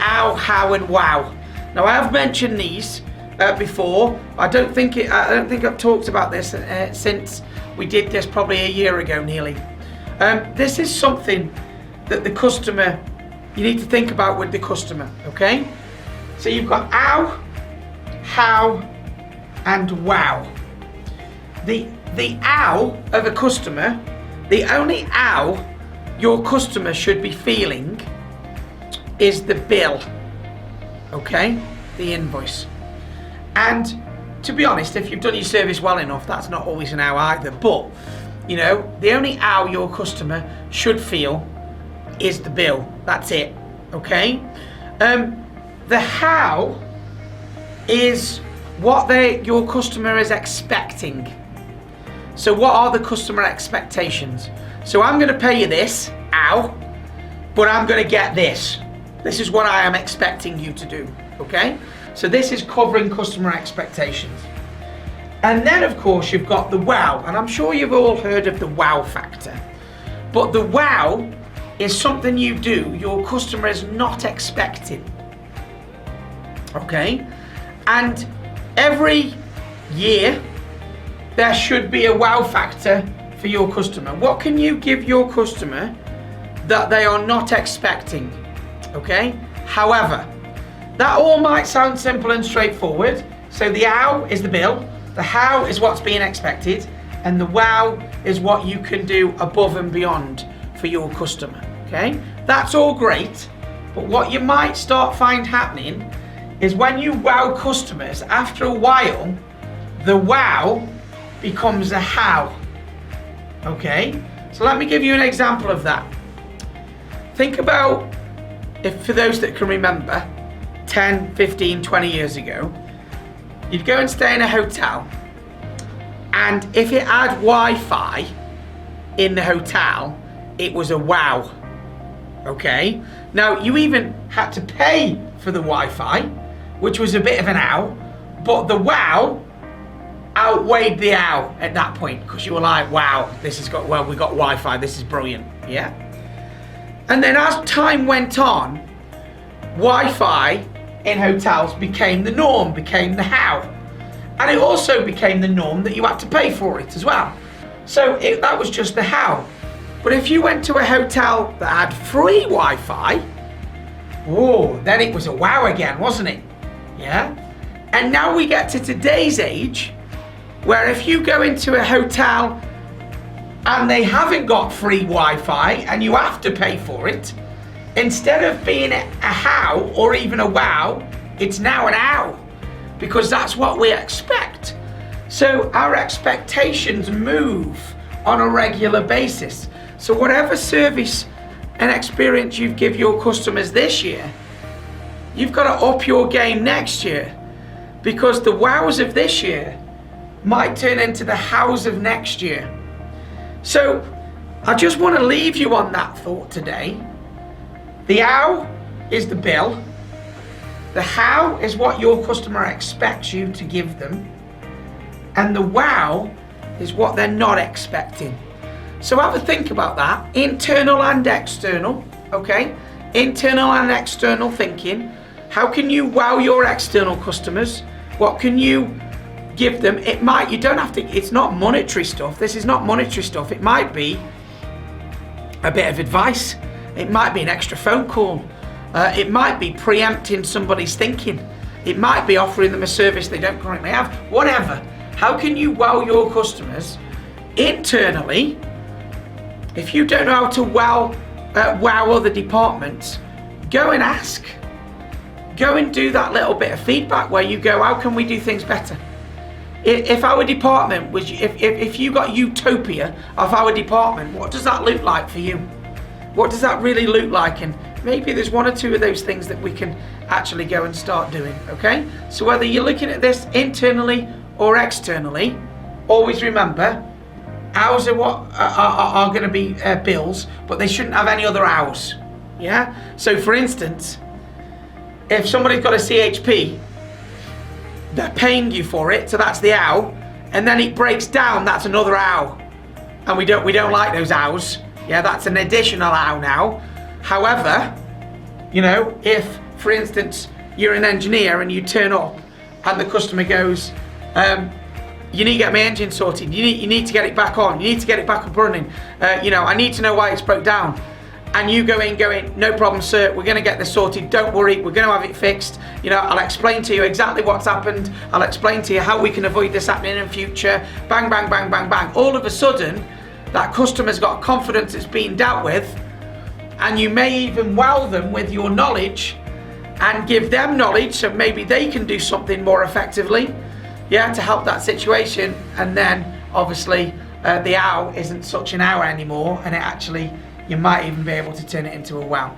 ow, how, and wow. Now I have mentioned these before. I don't think I've talked about this since we did this probably a year ago nearly. This is something that the customer, you need to think about with the customer, okay? So you've got ow, how, and wow. The ow of a customer, the only ow your customer should be feeling is the bill, okay? The invoice. And to be honest, if you've done your service well enough, that's not always an ow either. But, you know, the only ow your customer should feel is the bill. That's it, okay? The how is what your customer is expecting. So what are the customer expectations? So I'm going to pay you this, ow, but I'm going to get this. This is what I am expecting you to do, okay? So this is covering customer expectations. And then of course you've got the wow, and I'm sure you've all heard of the wow factor. But the wow is something you do your customer is not expecting, okay? And every year there should be a wow factor for your customer. What can you give your customer that they are not expecting, okay? However, that all might sound simple and straightforward. So the ow is the bill, the how is what's being expected, and the wow is what you can do above and beyond for your customer, okay? That's all great, but what you might find happening is when you wow customers, after a while, the wow becomes a how, okay? So let me give you an example of that. Think about, if for those that can remember, 10, 15, 20 years ago, you'd go and stay in a hotel, and if it had Wi-Fi in the hotel, it was a wow, okay? Now, you even had to pay for the Wi-Fi, which was a bit of an ow, but the wow outweighed the ow at that point, because you were like, wow, we got Wi-Fi, this is brilliant, yeah? And then as time went on, Wi-Fi in hotels became the norm, became the how. And it also became the norm that you had to pay for it as well. So that was just the how. But if you went to a hotel that had free Wi-Fi, whoa, then it was a wow again, wasn't it? Yeah? And now we get to today's age, where if you go into a hotel and they haven't got free Wi-Fi and you have to pay for it, instead of being a how or even a wow, it's now an ow, because that's what we expect. So our expectations move on a regular basis. So whatever service and experience you give your customers this year, you've got to up your game next year, because the wows of this year might turn into the hows of next year. So I just want to leave you on that thought today. The ow is the bill. The how is what your customer expects you to give them. And the wow is what they're not expecting. So have a think about that, internal and external, okay? Internal and external thinking. How can you wow your external customers? What can you give them? It's not monetary stuff. This is not monetary stuff. It might be a bit of advice. It might be an extra phone call. It might be preempting somebody's thinking. It might be offering them a service they don't currently have. Whatever. How can you wow your customers internally? If you don't know how to wow other departments, go and ask. Go and do that little bit of feedback where you go, how can we do things better? If our department was, if you got utopia of our department, what does that look like for you? What does that really look like? And maybe there's one or two of those things that we can actually go and start doing, okay? So whether you're looking at this internally or externally, always remember, ours are what are going to be bills, but they shouldn't have any other hours, yeah? So for instance, if somebody's got a CHP, they're paying you for it, so that's the ow, and then it breaks down, that's another ow. And we don't like those ows. Yeah, that's an additional ow now. However, you know, if for instance, you're an engineer and you turn up and the customer goes, you need to get my engine sorted, you need to get it back on, you need to get it back up running, I need to know why it's broke down. And you go in going, no problem sir, we're going to get this sorted, don't worry, we're going to have it fixed, I'll explain to you exactly what's happened, I'll explain to you how we can avoid this happening in future, bang, bang, bang, bang, bang. All of a sudden, that customer's got confidence it's being dealt with, and you may even wow them with your knowledge and give them knowledge so maybe they can do something more effectively, to help that situation. And then obviously the ow isn't such an ow anymore, and it actually, you might even be able to turn it into a wow.